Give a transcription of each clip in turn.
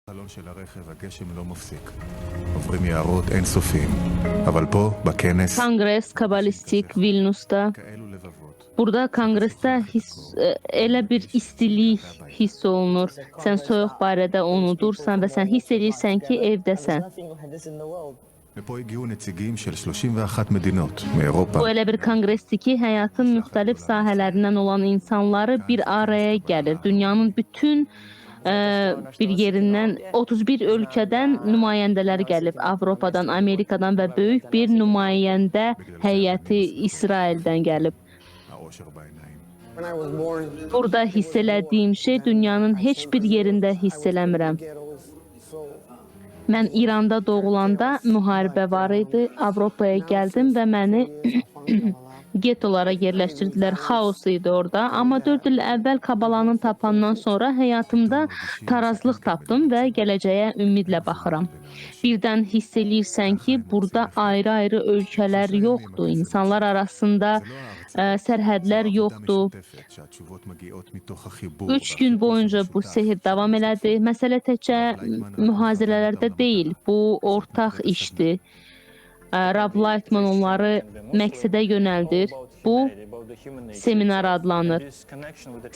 החלון של הרכב, הגשם לא מפסיק. עוברים יערות אינסופיים. אבל פה, בכנס, Kongres Kabalistik Vilnius'ta. כאלו לבבות. Burada kongreste elə bir istilik hiss olunur. Sən soyuq barədə unudursan və sən hiss edirsən ki, evdəsən. ופה הגיעו נציגים של 31 מדינות מאירופה. Bu elə bir kongressdir ki, həyatın müxtəlif sahələrindən olan insanları bir araya gəlir. Dünyanın bütün bir yerindən 31 ölkədən nümayəndələr gəlib. Avropadan, Amerikadan və böyük bir nümayəndə heyəti İsraildən gəlib. האושר בעיניים. Burada hiss elədiyim şey dünyanın heç bir yerində hiss eləmirəm. Mən İranda doğulanda müharibə var idi. Avropaya gəldim və məni getolara yerləşdirdilər. Xaos idi orada. Amma 4 il əvvəl Kabalanı tapandan sonra həyatımda tarazlıq tapdım və gələcəyə ümidlə baxıram. Birdən hiss eləyirsən ki, burada ayrı-ayrı ölkələr yoxdur. İnsanlar arasında sərhədlər yoxdur. 3 gün boyunca bu sehir davam elədi. Məsələ təkcə mühazirələrdə deyil, bu ortaq işdir. Rav Lightman onları məqsədə yönəldir. Bu seminar adlanır.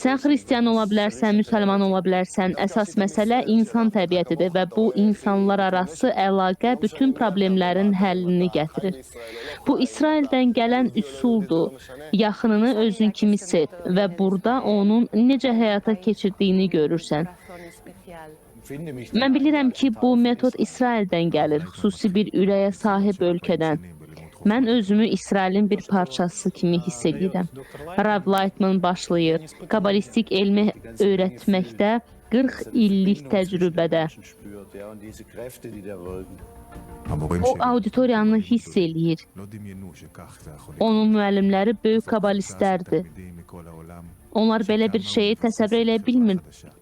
Sən xristiyan ola bilərsən, müsəlman ola bilərsən. Əsas məsələ insan təbiətidir və bu insanlar arası əlaqə bütün problemlərin həllini gətirir. Bu İsraildən gələn üsuldur. Yaxınını özün kimi sev və burada onun necə həyata keçirdiyini görürsən. Mən bilirəm ki, bu metod İsraildən gəlir, xüsusi bir ürəyə sahib ölkədən. Mən özümü İsrailin bir parçası kimi hiss edirəm. Rav Lightman başlayır, kabalistik elmi öyrətməkdə 40 illik təcrübədə. O auditoriyanı hiss eləyir. Onun müəllimləri böyük kabalistlərdir. Onlar belə bir şeyi təsəvvür eləyə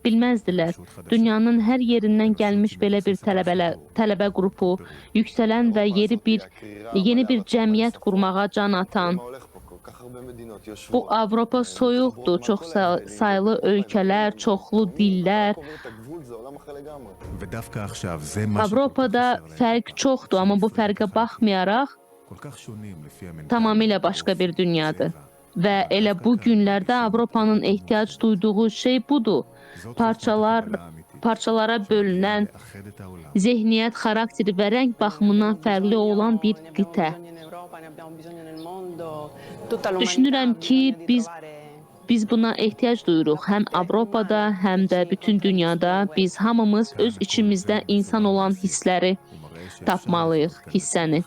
bilməzdilər. Dünyanın hər yerindən gəlmiş belə bir tələbə qrupu, yüksələn və yeni bir cəmiyyət qurmağa can atan. Bu Avropa soyuqdur, çox saylı ölkələr, çoxlu dillər. Avropada fərq çoxdur, amma bu fərqə baxmayaraq tamamilə başqa bir dünyadır. Və elə bu günlərdə Avropanın ehtiyac duyduğu şey budur. Parçalara bölünən, zehniyyət, xarakteri və rəng baxımından fərqli olan bir qitə. Düşünürəm ki, biz buna ehtiyac duyuruq. Həm Avropada, həm də bütün dünyada biz hamımız öz içimizdə insan olan hissləri tapmalıyıq, hissəni.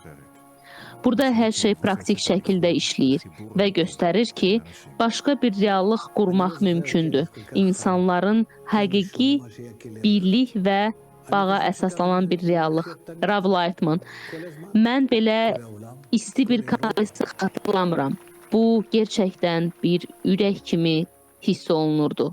Burada hər şey praktik şəkildə işləyir və göstərir ki, başqa bir reallıq qurmaq mümkündür. İnsanların həqiqi birlik və bağa əsaslanan bir reallıq. Rav Lightman. Mən belə isti bir kongresi xatırlamıram. Bu gerçəkdən bir ürək kimi hiss olunurdu.